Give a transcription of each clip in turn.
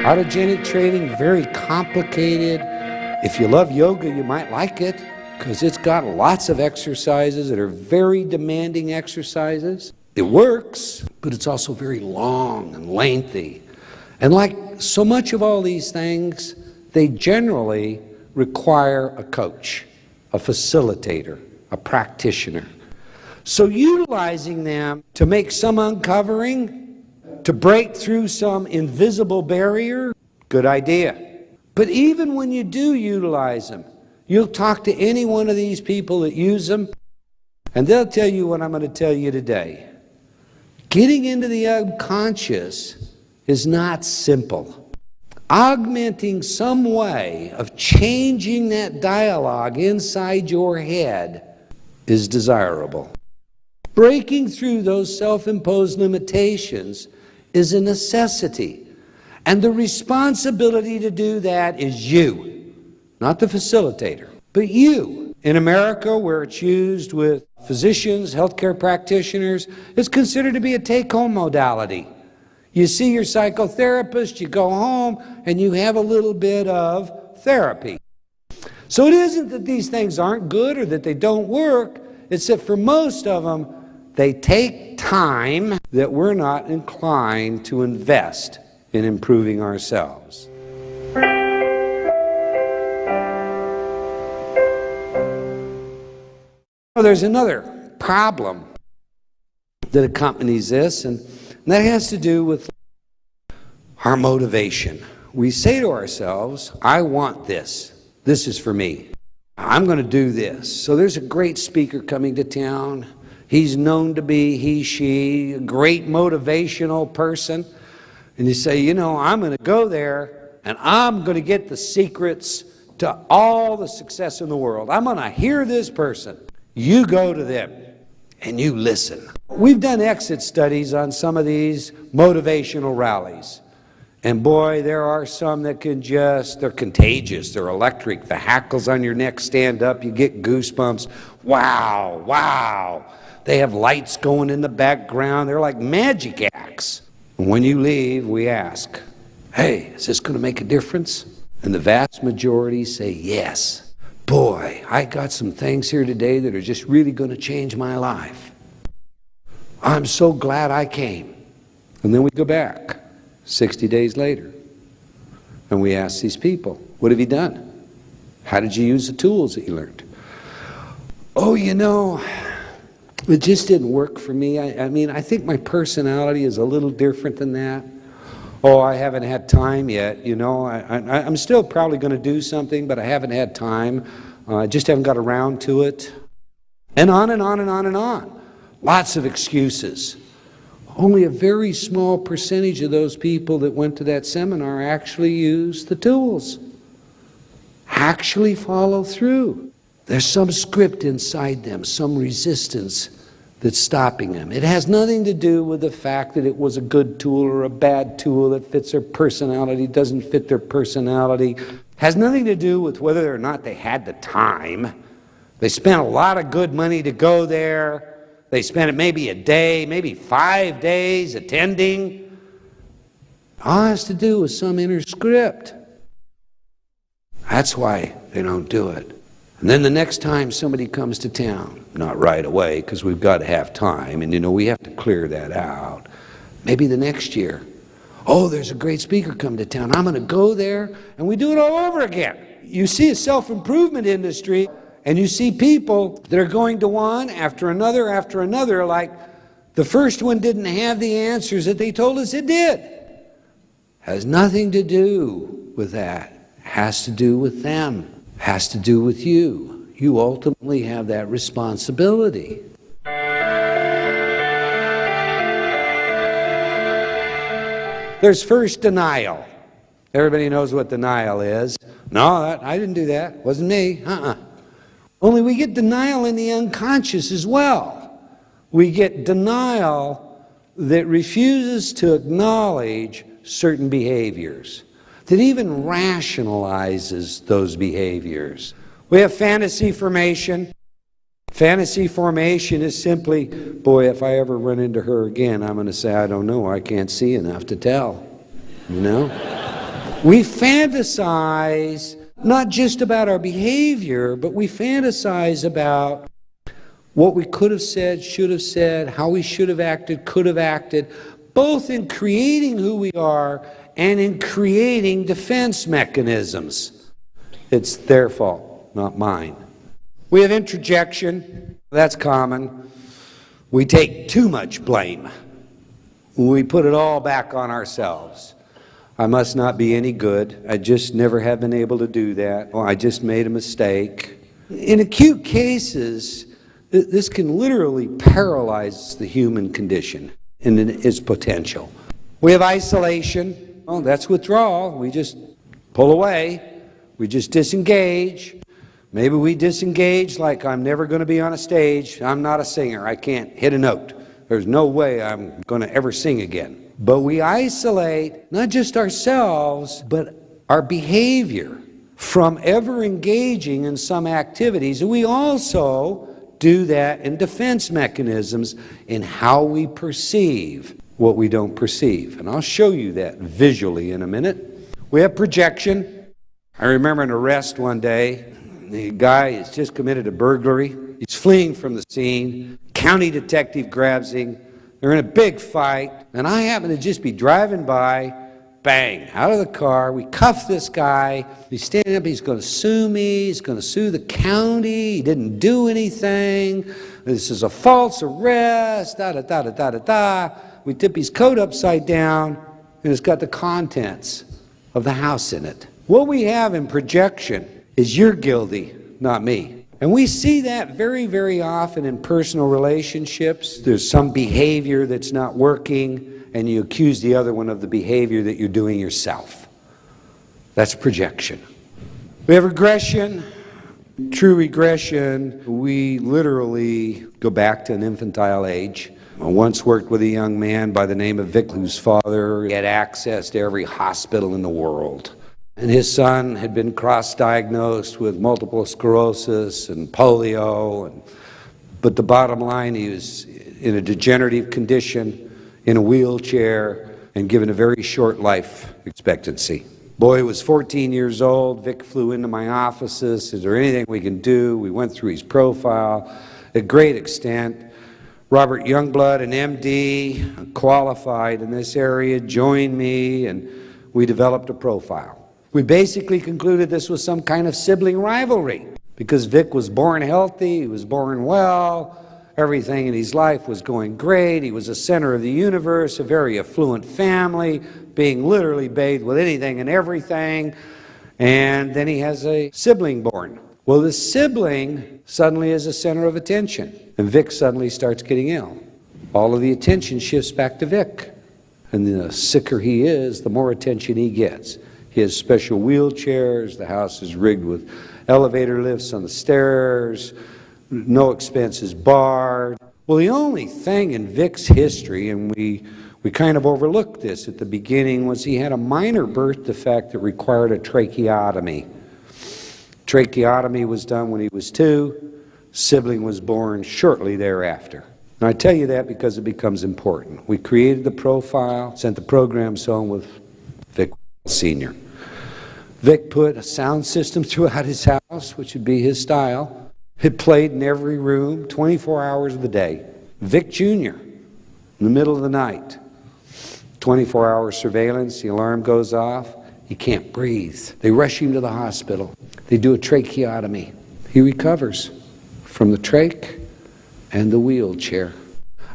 Autogenic training, very complicated. If you love yoga, you might like it because it's got lots of exercises that are very demanding exercises. It works, but it's also very long and lengthy. And like so much of all these things, they generally require a coach, a facilitator, a practitioner. So utilizing them to make some uncovering, to break through some invisible barrier, good idea. But even when you do utilize them, you'll talk to any one of these people that use them, and they'll tell you what I'm going to tell you today. Getting into the unconscious is not simple. Augmenting some way of changing that dialogue inside your head is desirable. Breaking through those self-imposed limitations is a necessity. And the responsibility to do that is you, not the facilitator, but you. In America, where it's used with physicians, healthcare practitioners, it's considered to be a take-home modality. You see your psychotherapist, you go home, and you have a little bit of therapy. So it isn't that these things aren't good or that they don't work, it's that for most of them, they take time that we're not inclined to invest in improving ourselves. There's another problem that accompanies this, and that has to do with our motivation. We say to ourselves, I want this. This is for me. I'm going to do this. So there's a great speaker coming to town. He's known to be, he, she, a great motivational person. And you say, you know, I'm going to go there and I'm going to get the secrets to all the success in the world. I'm going to hear this person. You go to them and you listen. We've done exit studies on some of these motivational rallies. And boy, there are some that can just, they're contagious, they're electric. The hackles on your neck stand up, you get goosebumps. Wow, wow. They have lights going in the background. They're like magic acts. And when you leave, we ask, hey, is this going to make a difference? And the vast majority say yes. Boy, I got some things here today that are just really going to change my life. I'm so glad I came. And then we go back 60 days later and we ask these people, what have you done? How did you use the tools that you learned? Oh, you know, it just didn't work for me. I mean, I think my personality is a little different than that. Oh, I haven't had time yet, you know. I'm still probably going to do something, but I haven't had time. I just haven't got around to it. And on and on and on and on. Lots of excuses. Only a very small percentage of those people that went to that seminar actually used the tools. Actually follow through. There's some script inside them, some resistance that's stopping them. It has nothing to do with the fact that it was a good tool or a bad tool that fits their personality, doesn't fit their personality. It has nothing to do with whether or not they had the time. They spent a lot of good money to go there. They spent it maybe a day, maybe 5 days attending. All it has to do with some inner script. That's why they don't do it. And then the next time somebody comes to town, not right away because we've got to have time, and you know we have to clear that out. Maybe the next year, oh, there's a great speaker coming to town. I'm going to go there, and we do it all over again. You see a self-improvement industry, and you see people that are going to one after another, like the first one didn't have the answers that they told us it did. Has nothing to do with that. Has to do with them. Has to do with you. You ultimately have that responsibility. There's first denial. Everybody knows what denial is. No, I didn't do that. Wasn't me. Only we get denial in the unconscious as well. We get denial that refuses to acknowledge certain behaviors, that even rationalizes those behaviors. We have fantasy formation. Fantasy formation is simply, boy, if I ever run into her again, I'm going to say, I don't know, I can't see enough to tell, you know? We fantasize not just about our behavior, but we fantasize about what we could have said, should have said, how we should have acted, could have acted, both in creating who we are and in creating defense mechanisms. It's their fault, not mine. We have introjection. That's common. We take too much blame. We put it all back on ourselves. I must not be any good. I just never have been able to do that. Well, I just made a mistake. In acute cases, this can literally paralyze the human condition in its potential. We have isolation. Well, that's withdrawal. We just pull away. We just disengage. Maybe we disengage like I'm never going to be on a stage. I'm not a singer. I can't hit a note. There's no way I'm going to ever sing again. But we isolate not just ourselves, but our behavior from ever engaging in some activities. And we also do that in defense mechanisms in how we perceive what we don't perceive. And I'll show you that visually in a minute. We have projection. I remember an arrest one day. The guy has just committed a burglary. He's fleeing from the scene. County detective grabs him. They're in a big fight. And I happen to just be driving by. Bang, out of the car. We cuff this guy. He's standing up. He's going to sue me. He's going to sue the county. He didn't do anything. This is a false arrest. Da da da da da da da. We tip his coat upside down, and it's got the contents of the house in it. What we have in projection is you're guilty, not me. And we see that very, very often in personal relationships. There's some behavior that's not working, and you accuse the other one of the behavior that you're doing yourself. That's projection. We have regression. True regression, we literally go back to an infantile age. I once worked with a young man by the name of Vic, whose father had access to every hospital in the world. And his son had been cross-diagnosed with multiple sclerosis and polio. But the bottom line, he was in a degenerative condition, in a wheelchair, and given a very short life expectancy. Boy was 14 years old. Vic flew into my offices. Is there anything we can do? We went through his profile at great extent. Robert Youngblood, an MD, qualified in this area, joined me, and we developed a profile. We basically concluded this was some kind of sibling rivalry because Vic was born healthy, he was born well, everything in his life was going great, he was the center of the universe, a very affluent family, being literally bathed with anything and everything, and then he has a sibling born. Well, the sibling suddenly is the center of attention, and Vic suddenly starts getting ill. All of the attention shifts back to Vic, and the sicker he is, the more attention he gets. He has special wheelchairs, the house is rigged with elevator lifts on the stairs, no expenses barred. Well, the only thing in Vic's history, and we kind of overlooked this at the beginning, was he had a minor birth defect that required a tracheotomy. Tracheotomy was done when he was 2. Sibling was born shortly thereafter. And I tell you that because it becomes important. We created the profile, sent the programs home with Vic Sr. Vic put a sound system throughout his house, which would be his style. It played in every room, 24 hours of the day. Vic Jr., in the middle of the night, 24-hour surveillance, the alarm goes off, he can't breathe. They rush him to the hospital. They do a tracheotomy. He recovers from the trach and the wheelchair.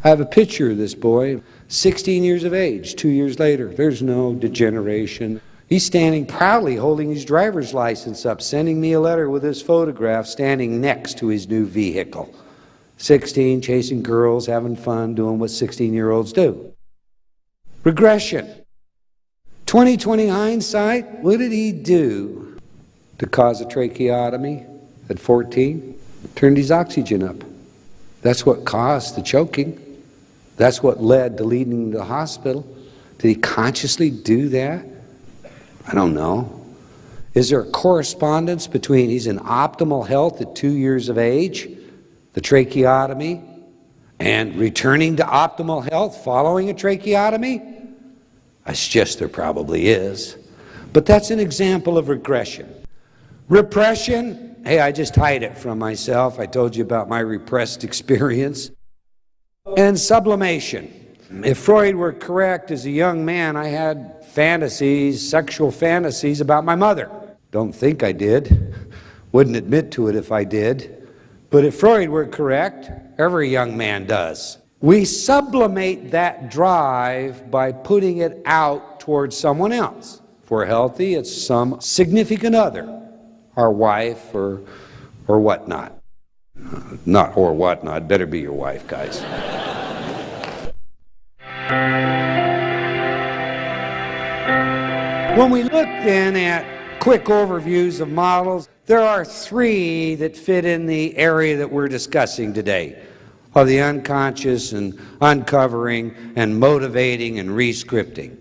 I have a picture of this boy, 16 years of age, 2 years later. There's no degeneration. He's standing proudly holding his driver's license up, sending me a letter with his photograph standing next to his new vehicle. 16, chasing girls, having fun, doing what 16-year-olds do. Regression. 20/20 hindsight, what did he do to cause a tracheotomy at 14? Turned his oxygen up. That's what caused the choking. That's what led to leading him to the hospital. Did he consciously do that? I don't know. Is there a correspondence between he's in optimal health at 2 years of age, the tracheotomy, and returning to optimal health following a tracheotomy? I suggest there probably is. But that's an example of regression. Repression, hey, I just hide it from myself. I told you about my repressed experience. And sublimation. If Freud were correct, as a young man, I had fantasies, sexual fantasies about my mother. Don't think I did. Wouldn't admit to it if I did. But if Freud were correct, every young man does. We sublimate that drive by putting it out towards someone else. If we're healthy, it's some significant other, our wife or whatnot. Not or whatnot, better be your wife, guys. When we look then at quick overviews of models, there are three that fit in the area that we're discussing today, of the unconscious and uncovering and motivating and re-scripting.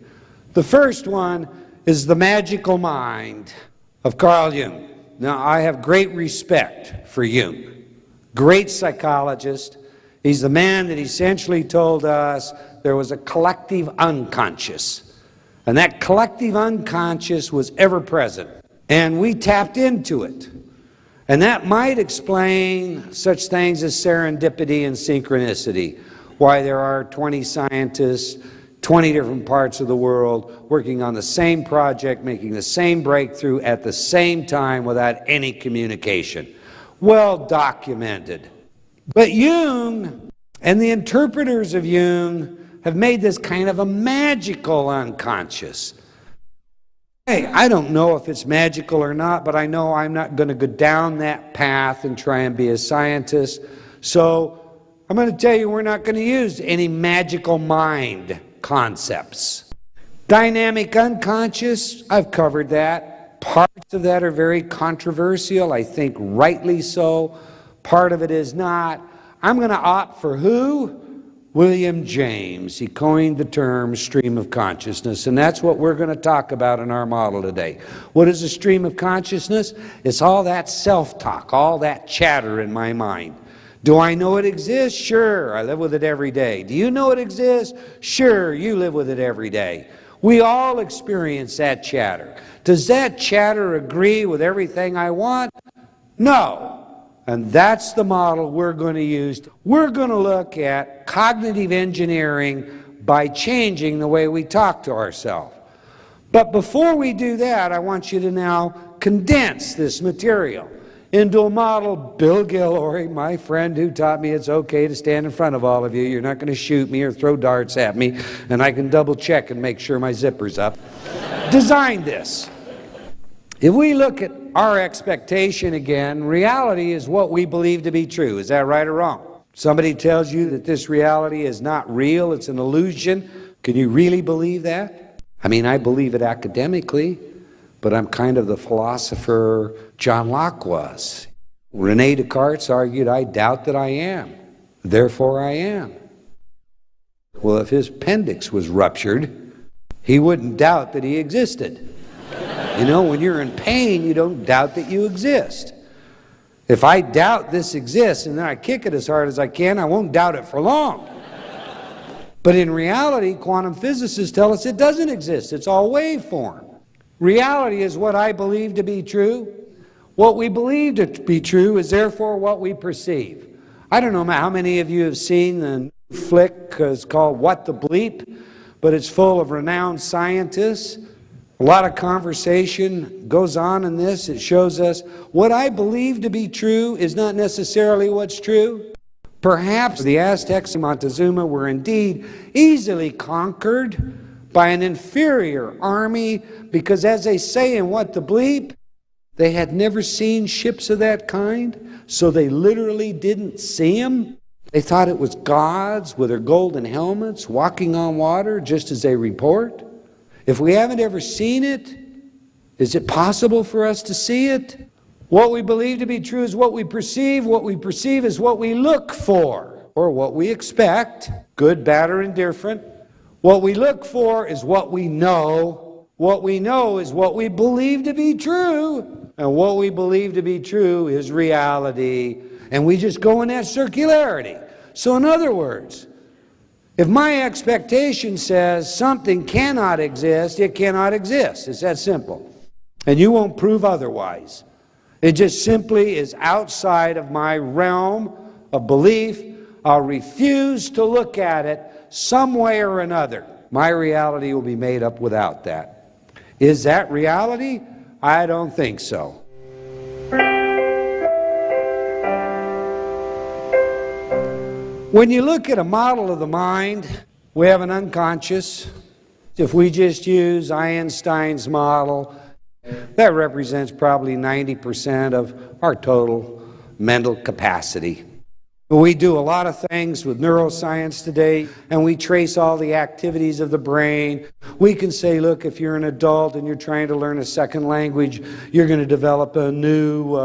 The first one is the magical mind of Carl Jung. Now, I have great respect for Jung. Great psychologist. He's the man that essentially told us there was a collective unconscious. And that collective unconscious was ever present. And we tapped into it. And that might explain such things as serendipity and synchronicity. Why there are 20 scientists, 20 different parts of the world, working on the same project, making the same breakthrough at the same time without any communication. Well documented. But Jung and the interpreters of Jung have made this kind of a magical unconscious. Hey, I don't know if it's magical or not, but I know I'm not going to go down that path and try and be a scientist. So I'm going to tell you we're not going to use any magical mind concepts. Dynamic unconscious, I've covered that. Parts of that are very controversial, I think rightly so. Part of it is not. I'm going to opt for who? William James. He coined the term stream of consciousness, and that's what we're going to talk about in our model today. What is a stream of consciousness? It's all that self-talk, all that chatter in my mind. Do I know it exists? Sure, I live with it every day. Do you know it exists? Sure, you live with it every day. We all experience that chatter. Does that chatter agree with everything I want? No. And that's the model we're going to use. We're going to look at cognitive engineering by changing the way we talk to ourselves. But before we do that, I want you to now condense this material into a model. Bill Gilroy, my friend who taught me it's okay to stand in front of all of you. You're not going to shoot me or throw darts at me, and I can double check and make sure my zipper's up. Designed this. If we look at our expectation again, reality is what we believe to be true. Is that right or wrong? Somebody tells you that this reality is not real, it's an illusion. Can you really believe that? I mean, I believe it academically, but I'm kind of the philosopher John Locke was. René Descartes argued, I doubt that I am, therefore I am. Well, if his appendix was ruptured, he wouldn't doubt that he existed. You know, when you're in pain, you don't doubt that you exist. If I doubt this exists and then I kick it as hard as I can, I won't doubt it for long. But in reality, quantum physicists tell us it doesn't exist. It's all waveform. Reality is what I believe to be true. What we believe to be true is therefore what we perceive. I don't know how many of you have seen the flick, it's called What the Bleep, but it's full of renowned scientists. A lot of conversation goes on in this. It shows us what I believe to be true is not necessarily what's true. Perhaps the Aztecs in Montezuma were indeed easily conquered by an inferior army because, as they say in What the Bleep, they had never seen ships of that kind, so they literally didn't see them. They thought it was gods with their golden helmets walking on water, just as they report. If we haven't ever seen it, is it possible for us to see it? What we believe to be true is what we perceive. What we perceive is what we look for, or what we expect, good, bad, or indifferent. What we look for is what we know. What we know is what we believe to be true. And what we believe to be true is reality. And we just go in that circularity. So in other words, If my expectation says something cannot exist, it cannot exist. It's that simple. And you won't prove otherwise. It just simply is outside of my realm of belief. I'll refuse to look at it some way or another. My reality will be made up without that. Is that reality? I don't think so. When you look at a model of the mind, we have an unconscious. If we just use Einstein's model, that represents probably 90% of our total mental capacity. We do a lot of things with neuroscience today, and we trace all the activities of the brain. We can say, look, if you're an adult and you're trying to learn a second language, you're going to develop a new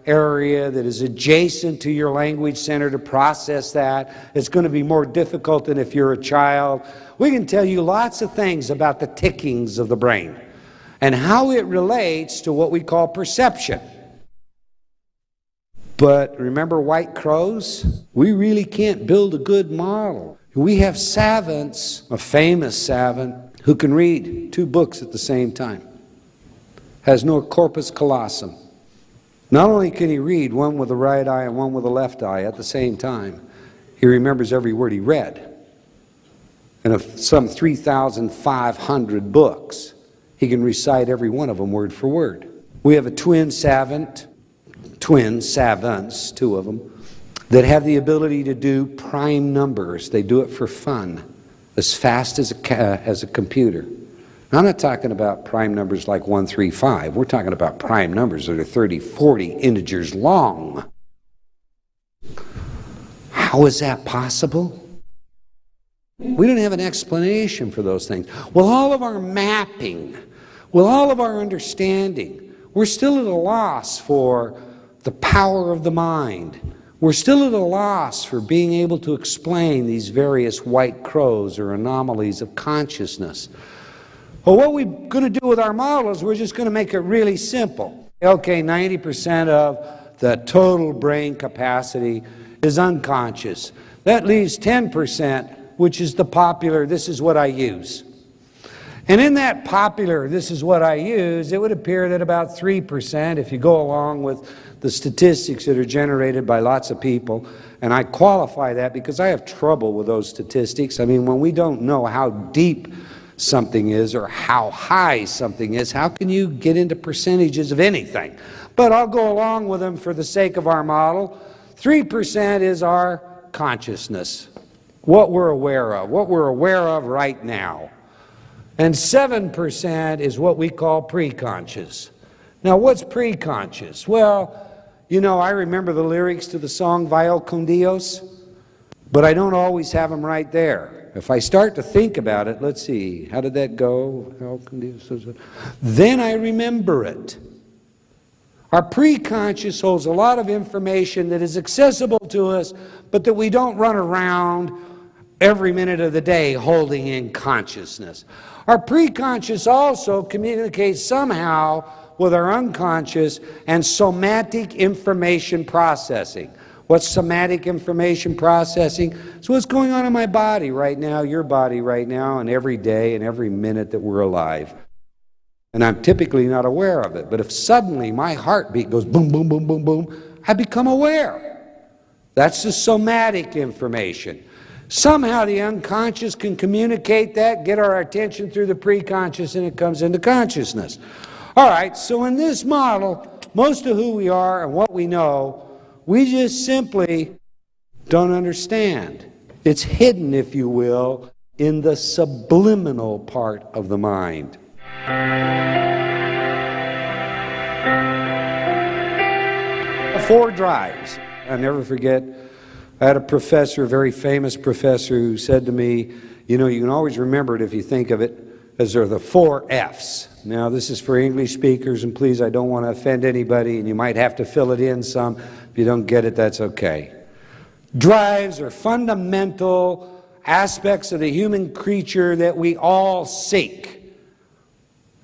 area that is adjacent to your language center to process that. It's going to be more difficult than if you're a child. We can tell you lots of things about the tickings of the brain and how it relates to what we call perception. But remember white crows? We really can't build a good model. We have savants, a famous savant, who can read 2 books at the same time. Has no corpus callosum. Not only can he read one with the right eye and one with the left eye at the same time, he remembers every word he read. And of some 3,500 books, he can recite every one of them word for word. We have a twin savants, 2 of them, that have the ability to do prime numbers. They do it for fun, as fast as a computer. Now, I'm not talking about prime numbers like 1, 3, 5. We're talking about prime numbers that are 30, 40 integers long. How is that possible? We don't have an explanation for those things. With all of our mapping, with all of our understanding, we're still at a loss for the power of the mind. We're still at a loss for being able to explain these various white crows or anomalies of consciousness. Well, what we're going to do with our model is we're just going to make it really simple. Okay, 90% of the total brain capacity is unconscious. That leaves 10%, which is the popular, this is what I use. And in that popular, this is what I use, it would appear that about 3%, if you go along with the statistics that are generated by lots of people, and I qualify that because I have trouble with those statistics. I mean, when we don't know how deep something is or how high something is, how can you get into percentages of anything? But I'll go along with them for the sake of our model. 3% is our consciousness, what we're aware of right now. And 7% is what we call preconscious. Now, what's preconscious? Well, you know, I remember the lyrics to the song Vaya con Dios, but I don't always have them right there. If I start to think about it, let's see, how did that go? Then I remember it. Our preconscious holds a lot of information that is accessible to us, but that we don't run around every minute of the day holding in consciousness. Our preconscious also communicates somehow with our unconscious and somatic information processing. What's somatic information processing? It's what's going on in my body right now, your body right now, and every day and every minute that we're alive. And I'm typically not aware of it. But if suddenly my heartbeat goes boom, boom, boom, boom, boom, I become aware. That's the somatic information. Somehow the unconscious can communicate that, get our attention through the preconscious, and it comes into consciousness. All right, so in this model, most of who we are and what we know, we just simply don't understand. It's hidden, if you will, in the subliminal part of the mind. 4 drives. I'll never forget, I had a professor, a very famous professor, who said to me, you know, you can always remember it if you think of it as there are the 4 F's. Now, this is for English speakers, and please, I don't want to offend anybody, and you might have to fill it in some. If you don't get it, that's okay. Drives are fundamental aspects of the human creature that we all seek.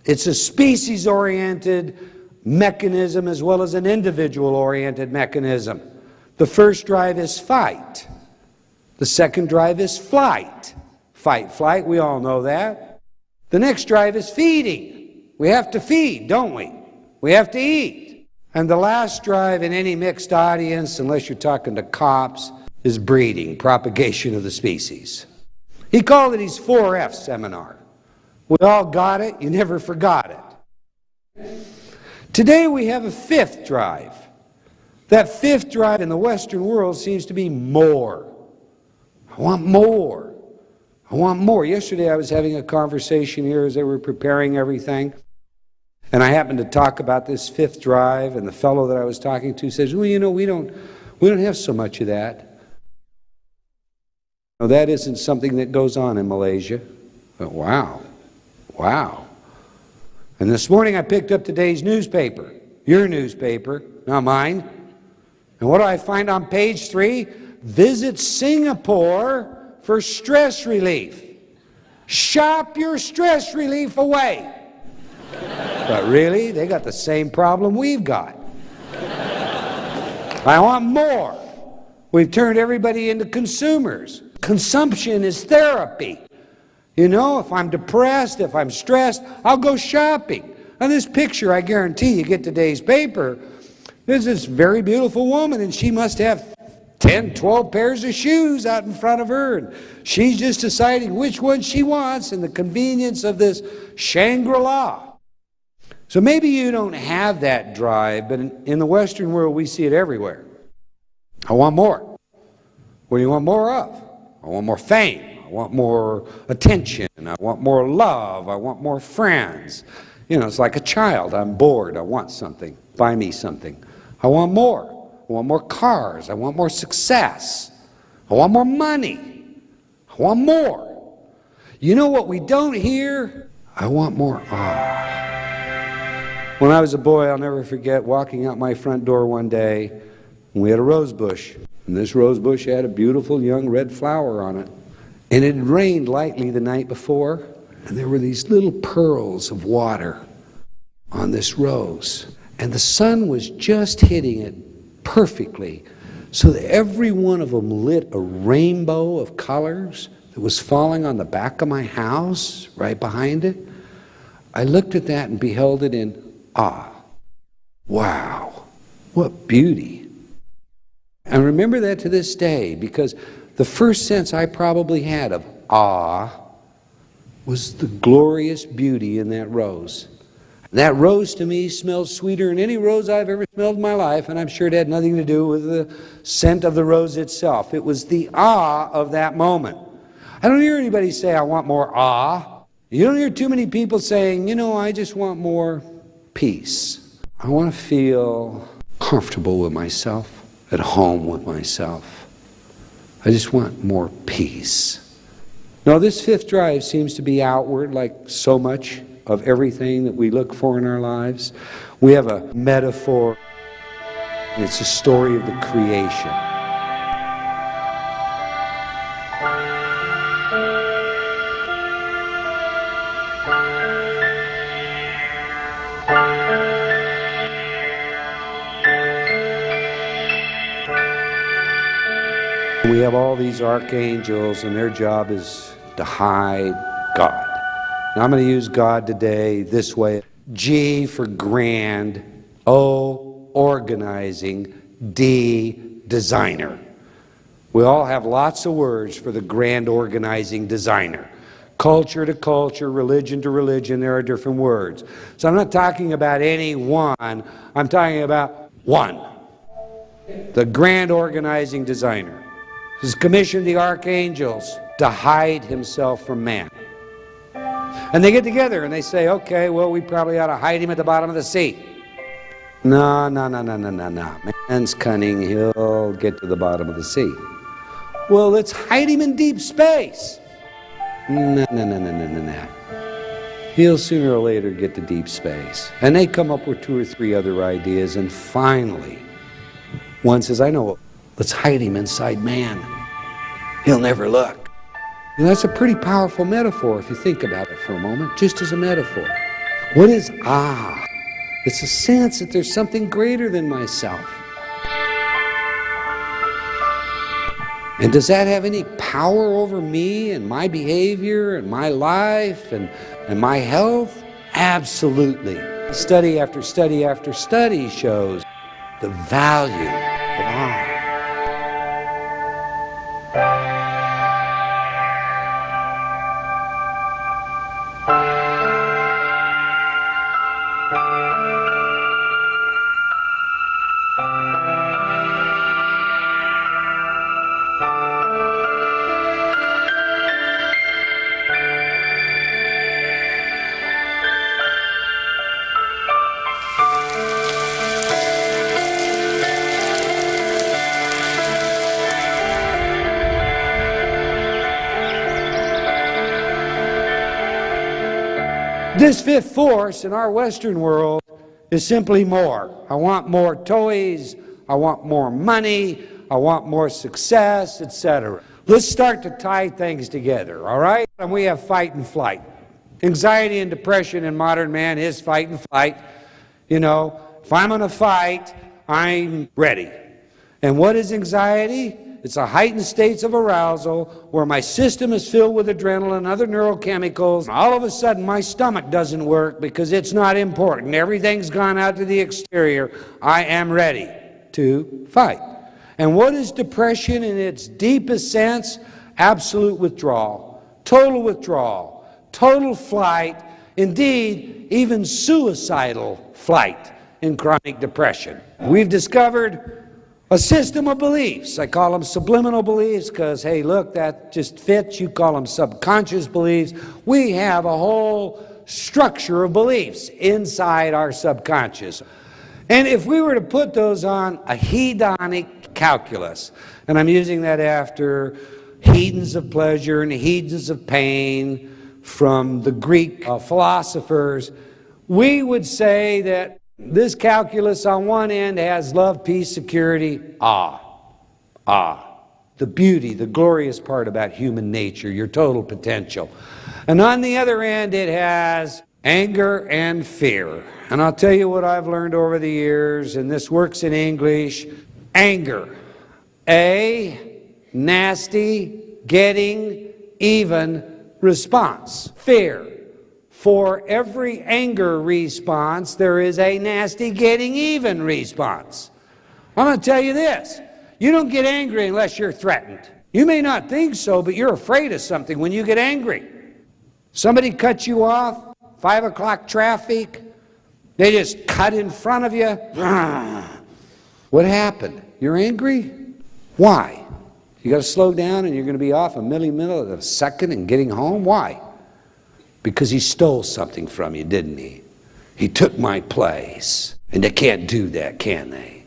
It's a species-oriented mechanism as well as an individual-oriented mechanism. The first drive is fight. The second drive is flight. Fight, flight, we all know that. The next drive is feeding. We have to feed, don't we? We have to eat. And the last drive in any mixed audience, unless you're talking to cops, is breeding, propagation of the species. He called it his 4F seminar. We all got it, you never forgot it. Today we have a fifth drive. That fifth drive in the Western world seems to be more. I want more. I want more. Yesterday I was having a conversation here as they were preparing everything, and I happened to talk about this fifth drive, and the fellow that I was talking to says, well, you know, we don't have so much of that. No, that isn't something that goes on in Malaysia. But wow. And this morning I picked up today's newspaper, your newspaper, not mine. And what do I find on page 3? Visit Singapore for stress relief. Shop your stress relief away. But really, they got the same problem we've got. I want more. We've turned everybody into consumers. Consumption is therapy. You know, if I'm depressed, if I'm stressed, I'll go shopping. On this picture, I guarantee you get today's paper, there's this very beautiful woman, and she must have 10, 12 pairs of shoes out in front of her, and she's just deciding which one she wants in the convenience of this Shangri-La. So maybe you don't have that drive, but in the Western world, we see it everywhere. I want more. What do you want more of? I want more fame. I want more attention. I want more love. I want more friends. You know, it's like a child. I'm bored. I want something. Buy me something. I want more. I want more cars. I want more success. I want more money. I want more. You know what we don't hear? I want more awe. When I was a boy, I'll never forget walking out my front door one day, and we had a rose bush. And this rose bush had a beautiful young red flower on it. And it had rained lightly the night before, and there were these little pearls of water on this rose. And the sun was just hitting it perfectly, so that every one of them lit a rainbow of colors that was falling on the back of my house, right behind it. I looked at that and beheld it in awe. Wow, what beauty. And remember that to this day, because the first sense I probably had of awe was the glorious beauty in that rose. And that rose to me smelled sweeter than any rose I've ever smelled in my life, and I'm sure it had nothing to do with the scent of the rose itself. It was the awe of that moment. I don't hear anybody say, I want more awe. You don't hear too many people saying, you know, I just want more peace. I want to feel comfortable with myself, at home with myself. I just want more peace. Now, this fifth drive seems to be outward, like so much of everything that we look for in our lives. We have a metaphor. It's a story of the creation. We have all these archangels, and their job is to hide God. Now, I'm going to use God today this way. G for grand, O, organizing, D, designer. We all have lots of words for the grand organizing designer. Culture to culture, religion to religion, there are different words. So I'm not talking about any one, I'm talking about one. The grand organizing designer has commissioned the archangels to hide himself from man. And they get together and they say, okay, well, we probably ought to hide him at the bottom of the sea. No. Man's cunning, he'll get to the bottom of the sea. Well, let's hide him in deep space. No. He'll sooner or later get to deep space. And they come up with 2 or 3 other ideas, and finally, one says, I know, let's hide him inside man. He'll never look. And that's a pretty powerful metaphor if you think about it for a moment, just as a metaphor. What is awe? It's a sense that there's something greater than myself. And does that have any power over me and my behavior and my life and my health? Absolutely. Study after study after study shows the value of honor. This fifth force in our Western world is simply more. I want more toys, I want more money, I want more success, etc. Let's start to tie things together, all right? And we have fight and flight. Anxiety and depression in modern man is fight and flight. You know, if I'm going to fight, I'm ready. And what is anxiety? It's a heightened states of arousal where my system is filled with adrenaline and other neurochemicals. All of a sudden, my stomach doesn't work because it's not important. Everything's gone out to the exterior. I am ready to fight. And what is depression in its deepest sense? Absolute withdrawal, total flight, indeed, even suicidal flight in chronic depression. We've discovered a system of beliefs. I call them subliminal beliefs because, hey, look, that just fits. You call them subconscious beliefs. We have a whole structure of beliefs inside our subconscious. And if we were to put those on a hedonic calculus, and I'm using that after hedons of pleasure and hedons of pain from the Greek philosophers, we would say that this calculus on one end has love, peace, security, the beauty, the glorious part about human nature, your total potential. And on the other end, it has anger and fear. And I'll tell you what I've learned over the years, and this works in English. Anger, a nasty, getting even response. Fear. For every anger response, there is a nasty getting even response. I'm going to tell you this. You don't get angry unless you're threatened. You may not think so, but you're afraid of something when you get angry. Somebody cuts you off, 5 o'clock traffic, they just cut in front of you. What happened? You're angry? Why? You got to slow down and you're going to be off a millimeter of a second and getting home? Why? Because he stole something from you, didn't he? He took my place. And they can't do that, can they?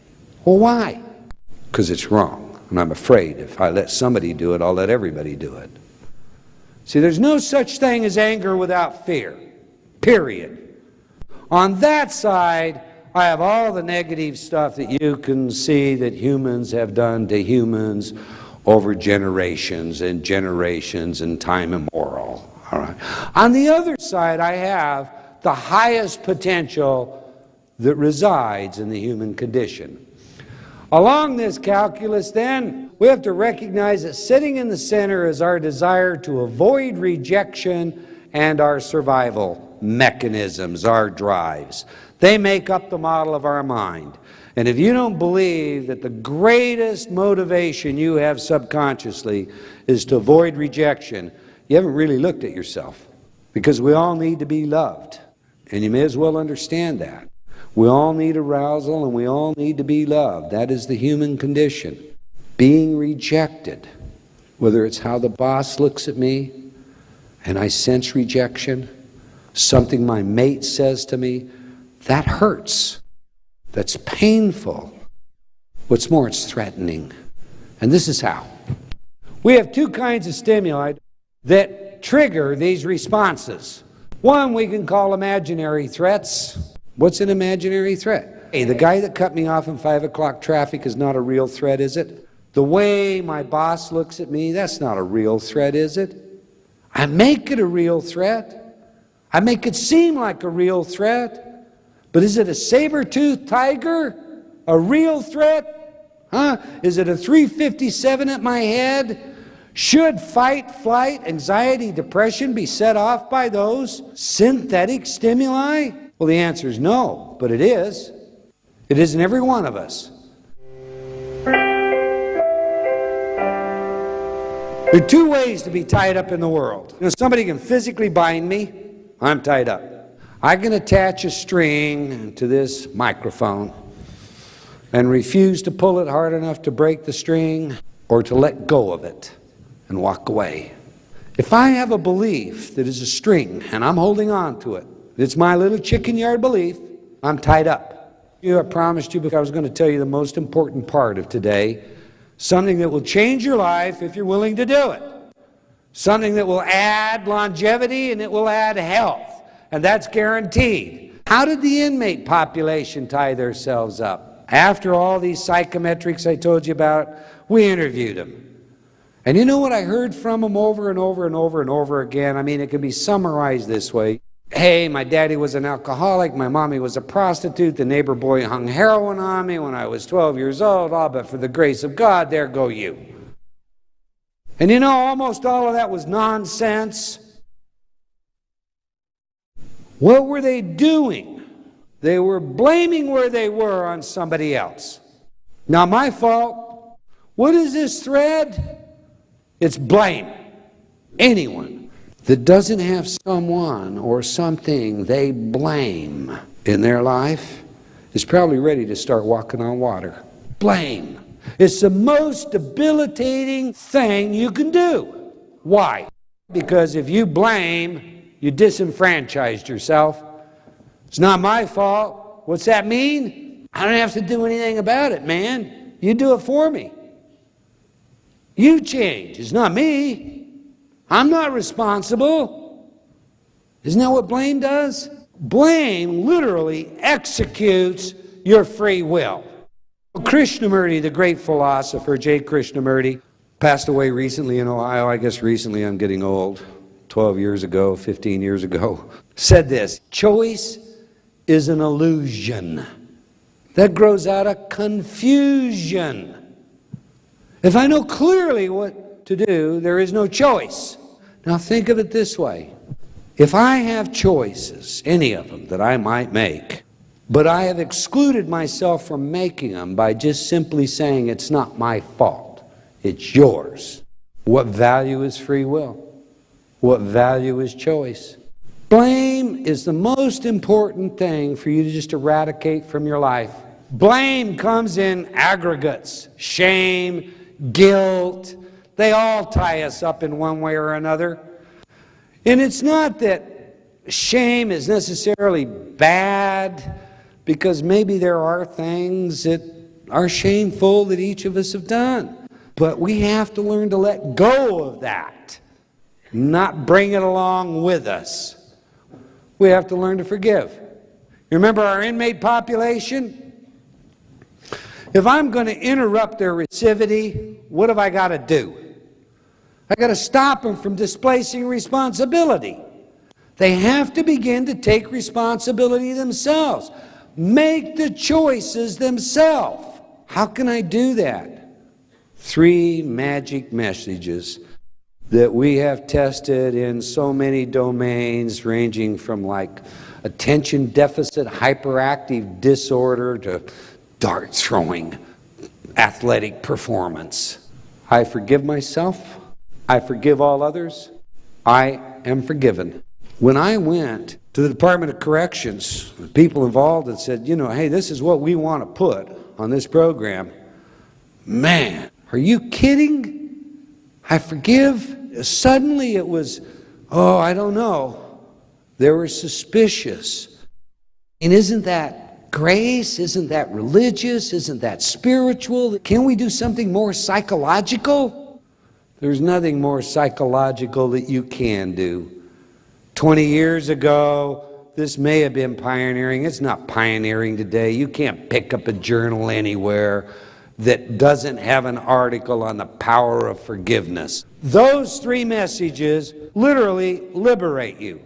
Well, why? Because it's wrong. And I'm afraid if I let somebody do it, I'll let everybody do it. See, there's no such thing as anger without fear. Period. On that side, I have all the negative stuff that you can see that humans have done to humans over generations and time immemorial. All right. On the other side, I have the highest potential that resides in the human condition. Along this calculus, then, we have to recognize that sitting in the center is our desire to avoid rejection and our survival mechanisms, our drives. They make up the model of our mind. And if you don't believe that the greatest motivation you have subconsciously is to avoid rejection, you haven't really looked at yourself, because we all need to be loved, and you may as well understand that. We all need arousal, and we all need to be loved. That is the human condition. Being rejected, whether it's how the boss looks at me, and I sense rejection, something my mate says to me, that hurts. That's painful. What's more, it's threatening. And this is how. We have two kinds of stimuli that trigger these responses. One we can call imaginary threats. What's an imaginary threat? Hey, the guy that cut me off in 5 o'clock traffic is not a real threat, is it? The way my boss looks at me, that's not a real threat, is it? I make it a real threat. I make it seem like a real threat. But is it a saber-toothed tiger? A real threat? Huh? Is it a 357 at my head? Should fight, flight, anxiety, depression be set off by those synthetic stimuli? Well, the answer is no, but it is. It is in every one of us. There are two ways to be tied up in the world. Somebody can physically bind me. I'm tied up. I can attach a string to this microphone and refuse to pull it hard enough to break the string or to let go of it and walk away. If I have a belief that is a string and I'm holding on to it, it's my little chicken yard belief, I'm tied up. I promised you, because I was going to tell you the most important part of today, something that will change your life if you're willing to do it. Something that will add longevity and it will add health, and that's guaranteed. How did the inmate population tie themselves up? After all these psychometrics I told you about, we interviewed them. And you know what I heard from them over and over and over and over again? I mean, it can be summarized this way. Hey, my daddy was an alcoholic, my mommy was a prostitute, the neighbor boy hung heroin on me when I was 12 years old, but for the grace of God, there go you. And you know, almost all of that was nonsense. What were they doing? They were blaming where they were on somebody else. Not my fault. What is this thread? It's blame. Anyone that doesn't have someone or something they blame in their life is probably ready to start walking on water. Blame. It's the most debilitating thing you can do. Why? Because if you blame, you disenfranchised yourself. It's not my fault. What's that mean? I don't have to do anything about it, man. You do it for me. You change. It's not me. I'm not responsible. Isn't that what blame does? Blame literally executes your free will. Krishnamurti, the great philosopher, J. Krishnamurti, passed away recently in Ohio. I guess recently, I'm getting old. 12 years ago, 15 years ago, said this: choice is an illusion that grows out of confusion. If I know clearly what to do, there is no choice. Now think of it this way. If I have choices, any of them that I might make, but I have excluded myself from making them by just simply saying it's not my fault, it's yours, what value is free will? What value is choice? Blame is the most important thing for you to just eradicate from your life. Blame comes in aggregates. Shame, guilt, they all tie us up in one way or another. And it's not that shame is necessarily bad, because maybe there are things that are shameful that each of us have done. But we have to learn to let go of that, not bring it along with us. We have to learn to forgive. You remember our inmate population? If I'm going to interrupt their recidivity, what have I got to do? I got to stop them from displacing responsibility. They have to begin to take responsibility themselves. Make the choices themselves. How can I do that? 3 magic messages that we have tested in so many domains, ranging from like attention deficit hyperactive disorder to dart throwing, athletic performance. I forgive myself. I forgive all others. I am forgiven. When I went to the Department of Corrections, the people involved had said, you know, hey, this is what we want to put on this program. Man, are you kidding? I forgive? Suddenly it was, oh, I don't know. They were suspicious. And isn't that grace? Isn't that religious? Isn't that spiritual? Can we do something more psychological? There's nothing more psychological that you can do. 20 years ago, this may have been pioneering. It's not pioneering today. You can't pick up a journal anywhere that doesn't have an article on the power of forgiveness. Those 3 messages literally liberate you.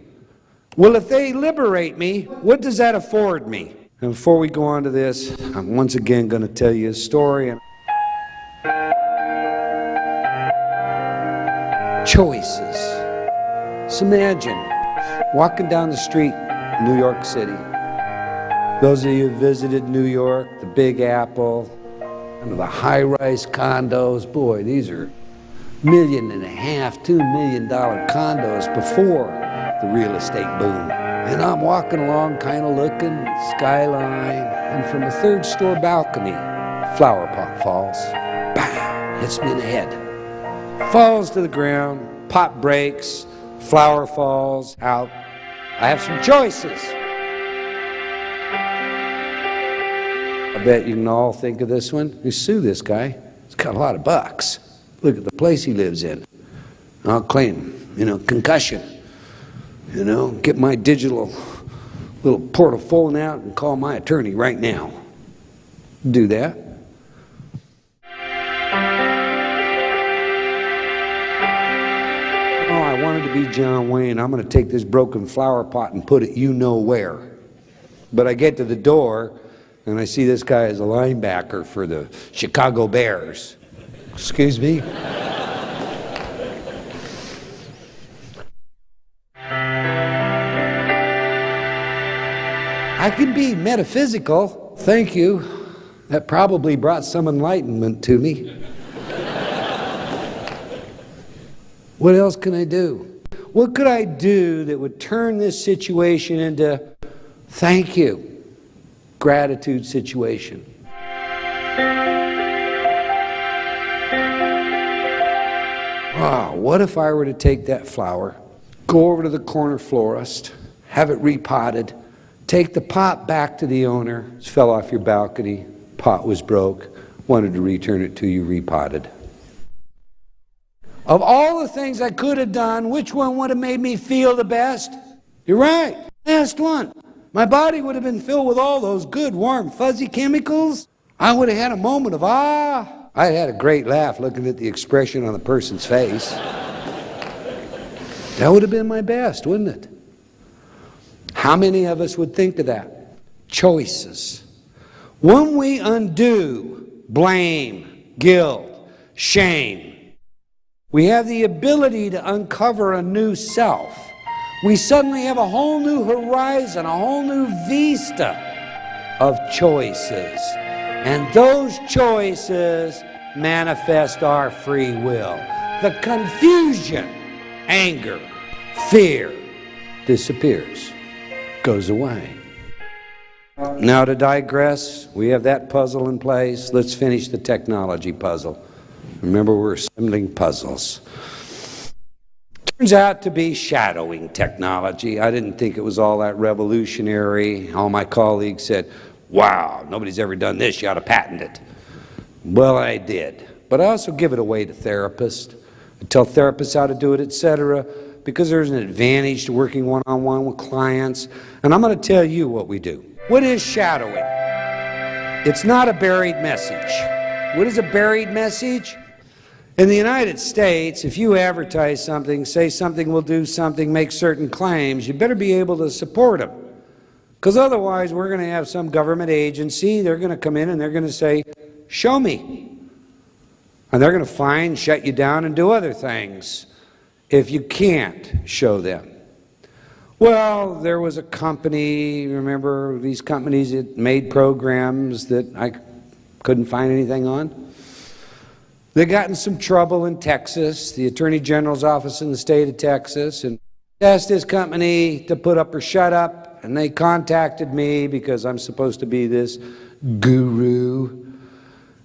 Well, if they liberate me, what does that afford me? And before we go on to this, I'm once again going to tell you a story. Choices. So imagine walking down the street in New York City. Those of you who visited New York, the Big Apple, and the high-rise condos, boy, these are $1.5 million, $2 million condos before the real estate boom. And I'm walking along, kind of looking, skyline, and from a third-store balcony, flower pot falls. Bam! Hits me in the head. Falls to the ground, pot breaks, flower falls out. I have some choices. I bet you can all think of this one. You sue this guy. He's got a lot of bucks. Look at the place he lives in. I'll claim, concussion. Get my digital little portfolio out and call my attorney right now. Do that. Oh, I wanted to be John Wayne. I'm going to take this broken flower pot and put it where. But I get to the door, and I see this guy as a linebacker for the Chicago Bears. Excuse me? I can be metaphysical. Thank you. That probably brought some enlightenment to me. What else can I do? What could I do that would turn this situation into thank you, gratitude situation? Oh, what if I were to take that flower, go over to the corner florist, have it repotted, take the pot back to the owner, it fell off your balcony, pot was broke, wanted to return it to you repotted. Of all the things I could have done, which one would have made me feel the best? You're right, last one. My body would have been filled with all those good, warm, fuzzy chemicals. I would have had a moment of awe. I had a great laugh looking at the expression on the person's face. That would have been my best, wouldn't it? How many of us would think of that? Choices. When we undo blame, guilt, shame, we have the ability to uncover a new self. We suddenly have a whole new horizon, a whole new vista of choices. And those choices manifest our free will. The confusion, anger, fear disappears, goes away. Now to digress, we have that puzzle in place. Let's finish the technology puzzle. Remember, we're assembling puzzles. Turns out to be shadowing technology. I didn't think it was all that revolutionary. All my colleagues said, wow, nobody's ever done this, you ought to patent it. Well, I did. But I also give it away to therapists. I tell therapists how to do it, etc., because there's an advantage to working one-on-one with clients. And I'm going to tell you what we do. What is shadowing? It's not a buried message. What is a buried message? In the United States, if you advertise something, say something will do something, make certain claims, you better be able to support them. Because otherwise, we're going to have some government agency, they're going to come in and they're going to say, show me. And they're going to fine, shut you down, and do other things if you can't show them. Well, there was a company, remember these companies that made programs that I couldn't find anything on? They got in some trouble in Texas, the Attorney General's office in the state of Texas, and asked this company to put up or shut up, and they contacted me because I'm supposed to be this guru,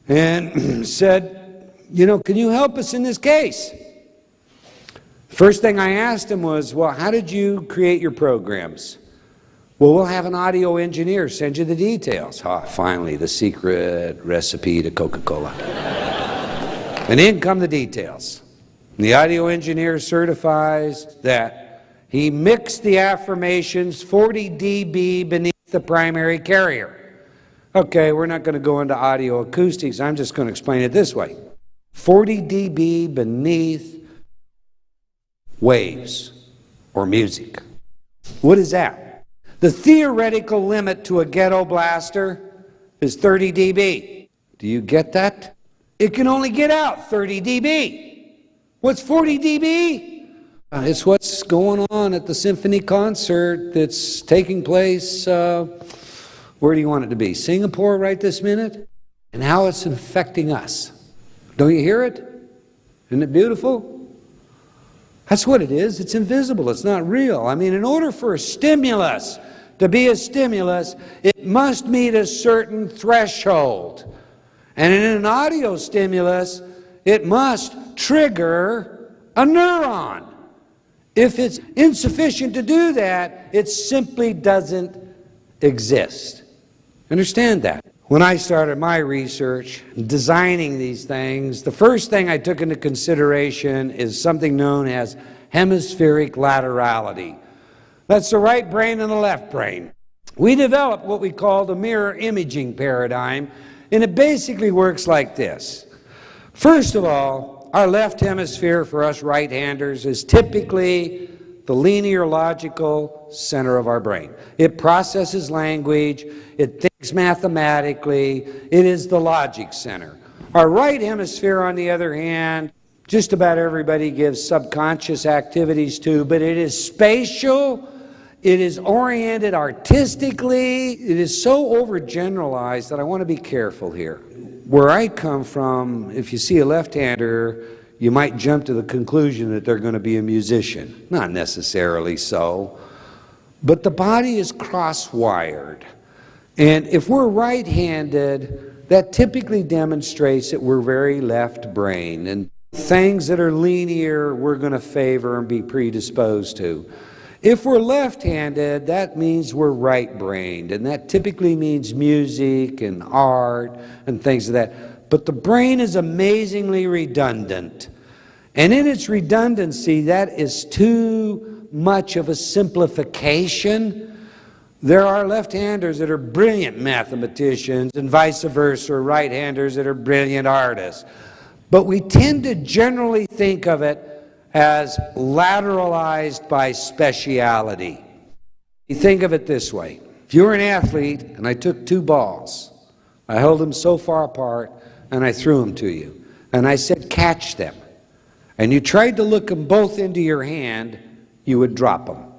and said, can you help us in this case? First thing I asked him was, well, how did you create your programs? Well, we'll have an audio engineer send you the details. Ah, finally, the secret recipe to Coca-Cola. And in come the details. The audio engineer certifies that he mixed the affirmations 40 dB beneath the primary carrier. Okay, we're not going to go into audio acoustics. I'm just going to explain it this way. 40 dB beneath waves or music. What is that? The theoretical limit to a ghetto blaster is 30 dB. Do you get that? it can only get out 30 dB. What's 40 dB? It's what's going on at the symphony concert that's taking place, where do you want it to be? Singapore right this minute? And how it's affecting us. Don't you hear it? Isn't it beautiful? That's what it is. It's invisible. It's not real. I mean, in order for a stimulus to be a stimulus, it must meet a certain threshold. And in an audio stimulus, it must trigger a neuron. If it's insufficient to do that, it simply doesn't exist. Understand that. When I started my research, designing these things, the first thing I took into consideration is something known as hemispheric laterality. That's the right brain and the left brain. We developed what we call the mirror imaging paradigm, and it basically works like this. First of all, our left hemisphere for us right-handers is typically the linear logical center of our brain. It processes language, it thinks mathematically, it is the logic center. Our right hemisphere, on the other hand, just about everybody gives subconscious activities to, but it is spatial, it is oriented artistically, it is so overgeneralized that I want to be careful here. Where I come from, if you see a left-hander, you might jump to the conclusion that they're going to be a musician. Not necessarily so. But the body is cross-wired. And if we're right-handed, that typically demonstrates that we're very left-brained. And things that are linear, we're going to favor and be predisposed to. If we're left-handed, that means we're right-brained. And that typically means music and art and things of that. But the brain is amazingly redundant. And in its redundancy, that is too much of a simplification. There are left-handers that are brilliant mathematicians and vice versa, right-handers that are brilliant artists. But we tend to generally think of it as lateralized by speciality. You think of it this way. If you were an athlete and I took two balls, I held them so far apart and I threw them to you, and I said, catch them, and you tried to look them both into your hand, you would drop them.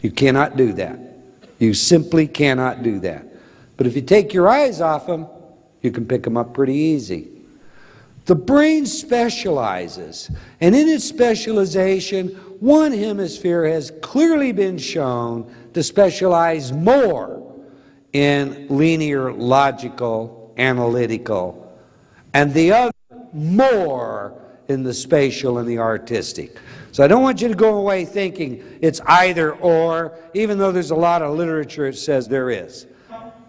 You cannot do that. You simply cannot do that. But if you take your eyes off them, you can pick them up pretty easy. The brain specializes, and in its specialization, one hemisphere has clearly been shown to specialize more in linear, logical, analytical, and the other more in the spatial and the artistic. So I don't want you to go away thinking it's either or, even though there's a lot of literature that says there is.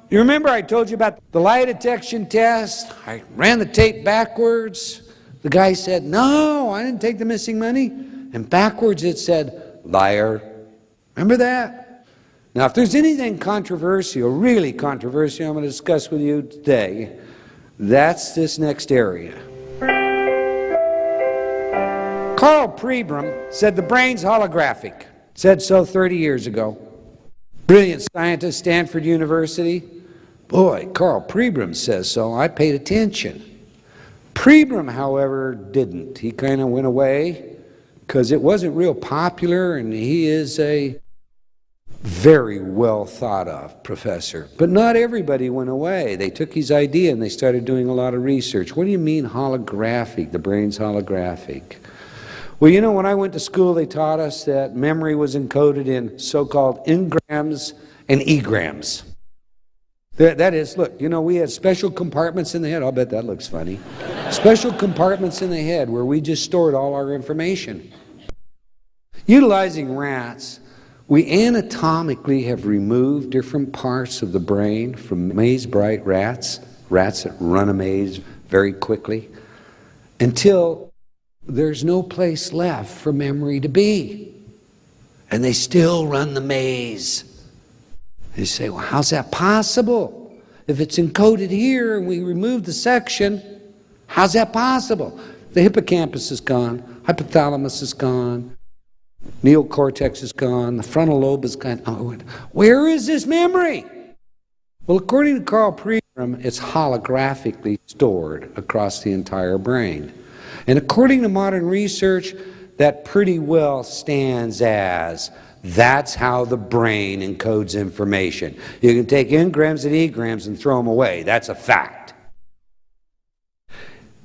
You remember I told you about the lie detection test? I ran the tape backwards. The guy said, no, I didn't take the missing money. And backwards it said, liar. Remember that? Now, if there's anything controversial, really controversial, I'm going to discuss with you today, that's this next area. Carl Pribram said the brain's holographic. Said so 30 years ago. Brilliant scientist, Stanford University. Boy, Carl Pribram says so. I paid attention. Pribram, however, didn't. He kind of went away because it wasn't real popular, and he is a very well thought of professor. But not everybody went away. They took his idea and they started doing a lot of research. What do you mean holographic? The brain's holographic. Well, you know, when I went to school, they taught us that memory was encoded in so-called engrams and egrams. That is, look, you know, we had special compartments in the head. I'll bet that looks funny. Special compartments in the head where we just stored all our information. Utilizing rats, we anatomically have removed different parts of the brain from maze-bright rats, rats that run a maze very quickly, until there's no place left for memory to be. And they still run the maze. You say, well, how's that possible? If it's encoded here and we remove the section, how's that possible? The hippocampus is gone, hypothalamus is gone, neocortex is gone, the frontal lobe is gone. Oh, where is this memory? Well, according to Carl Pribram, it's holographically stored across the entire brain. And according to modern research, that pretty well stands as that's how the brain encodes information. You can take engrams and egrams and throw them away. That's a fact.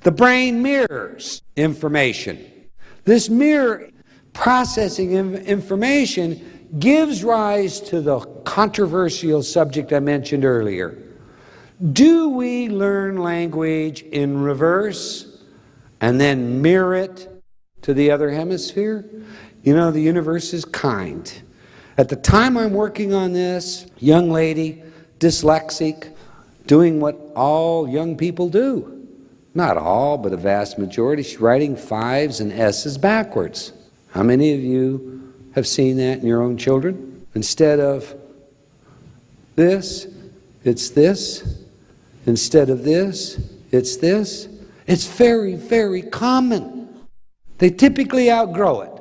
The brain mirrors information. This mirror processing information gives rise to the controversial subject I mentioned earlier. Do we learn language in reverse and then mirror it to the other hemisphere? You know, the universe is kind. At the time I'm working on this, young lady, dyslexic, doing what all young people do. Not all, but a vast majority. She's writing 5s and S's backwards. How many of you have seen that in your own children? Instead of this, it's this. Instead of this, it's this. It's very, very common. They typically outgrow it.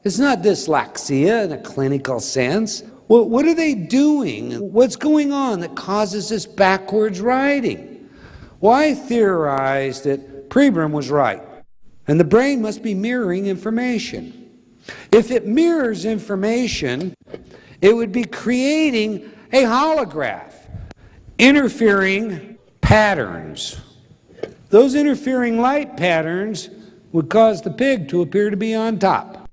It's not dyslexia in a clinical sense. Well, what are they doing? What's going on that causes this backwards writing? Well, I theorized that Pribram was right, and the brain must be mirroring information. If it mirrors information, it would be creating a holograph, interfering patterns. Those interfering light patterns would cause the pig to appear to be on top.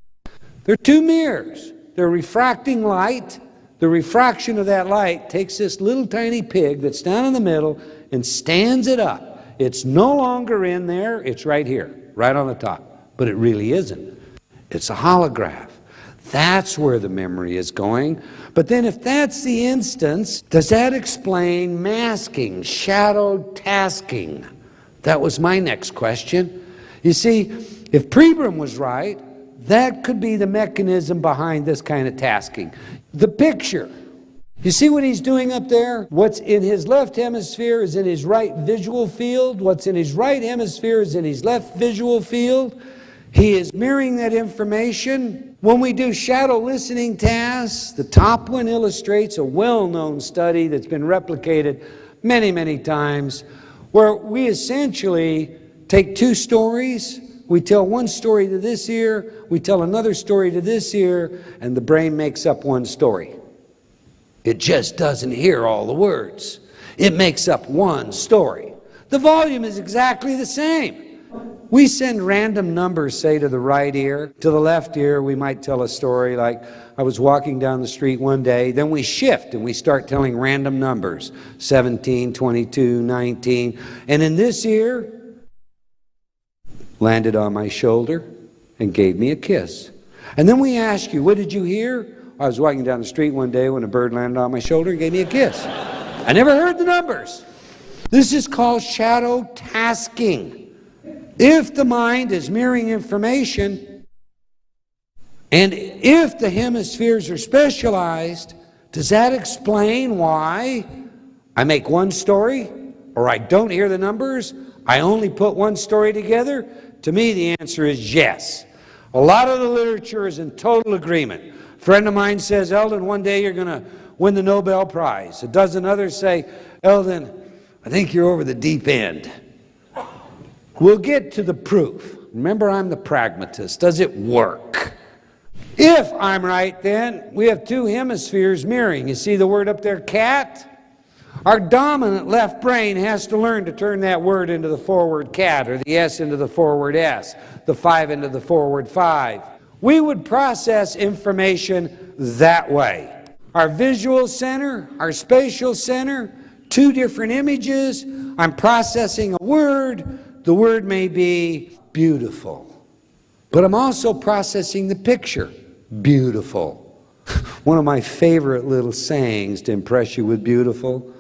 They're two mirrors. They're refracting light. The refraction of that light takes this little tiny pig that's down in the middle and stands it up. It's no longer in there. It's right here, right on the top. But it really isn't. It's a holograph. That's where the memory is going. But then if that's the instance, does that explain masking, shadow tasking? That was my next question. You see, if Pribram was right, that could be the mechanism behind this kind of tasking. The picture. You see what he's doing up there? What's in his left hemisphere is in his right visual field. What's in his right hemisphere is in his left visual field. He is mirroring that information. When we do shadow listening tasks, the top one illustrates a well-known study that's been replicated many, many times, where we essentially take two stories, we tell one story to this ear, we tell another story to this ear, and the brain makes up one story. It just doesn't hear all the words. It makes up one story. The volume is exactly the same. We send random numbers, say, to the right ear. To the left ear, we might tell a story like, I was walking down the street one day. Then we shift and we start telling random numbers, 17, 22, 19. And in this ear, landed on my shoulder and gave me a kiss. And then we ask you, what did you hear? I was walking down the street one day when a bird landed on my shoulder and gave me a kiss. I never heard the numbers. This is called shadow tasking. If the mind is mirroring information, and if the hemispheres are specialized, does that explain why I make one story, or I don't hear the numbers, I only put one story together? To me, the answer is yes. A lot of the literature is in total agreement. A friend of mine says, Eldon, one day you're going to win the Nobel Prize. A dozen others say, Eldon, I think you're over the deep end. We'll get to the proof. Remember, I'm the pragmatist. Does it work? If I'm right, then we have two hemispheres mirroring. You see the word up there, cat? Our dominant left brain has to learn to turn that word into the forward cat, or the S into the forward S, the 5 into the forward 5. We would process information that way. Our visual center, our spatial center, two different images. I'm processing a word. The word may be beautiful, but I'm also processing the picture, beautiful. One of my favorite little sayings to impress you with beautiful,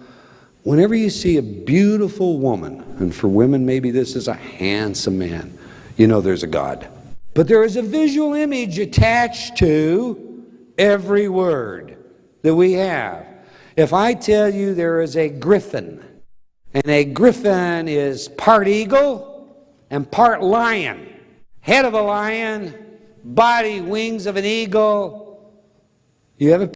whenever you see a beautiful woman, and for women maybe this is a handsome man, you know there's a God. But there is a visual image attached to every word that we have. If I tell you there is a griffin, and a griffin is part eagle and part lion. Head of a lion, body, wings of an eagle. You have a